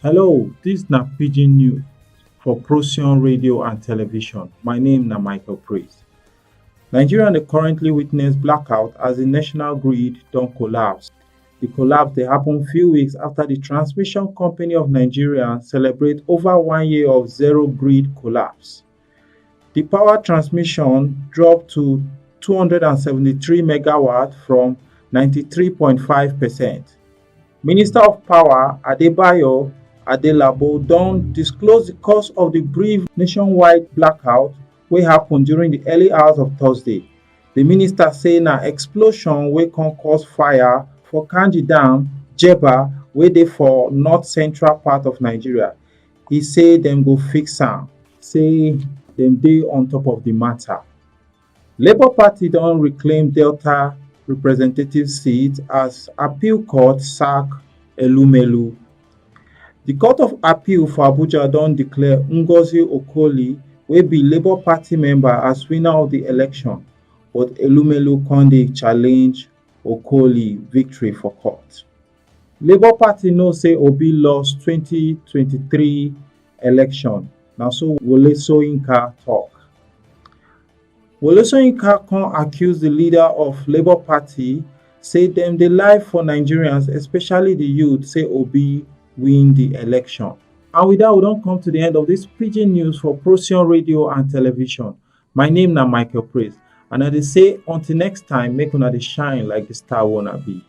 Hello, this na Pidgin news for Procyon radio and television. My name na Michael Praise. Nigeria dey currently witness blackout as the national grid don collapse. The collapse dey happen few weeks after the Transmission Company of Nigeria celebrate over 1 year of zero grid collapse. The power transmission dropped to 273 megawatts from 93.5%. Minister of Power Adebayo Adelabo don disclose the cause of the brief nationwide blackout wey happen during the early hours of Thursday. The minister say na explosion wey come cause fire for Kainji Dam, Jebba wey dey for north central part of Nigeria. He say dem go fix am, say dem dey on top of the matter. Labour Party don reclaim Delta representative seat as appeal court sack Elumelu. The Court of Appeal for Abuja don declare Ngozi Okoli wey be Labour Party member as winner of the election, but Elumelu come dey challenge Okoli victory for court. Labour Party know say Obi lost 2023 election, na so Wole Soyinka tok. Wole Soyinka come accuse the leader of Labour Party say dem dey lie for Nigerians, especially the youth, say Obi win the election. And with that, we don come to the end of this Pidgin news for Procyon radio and television. My name na Michael Praise, and I dey say until next time, make una dey shine like the star wanna be.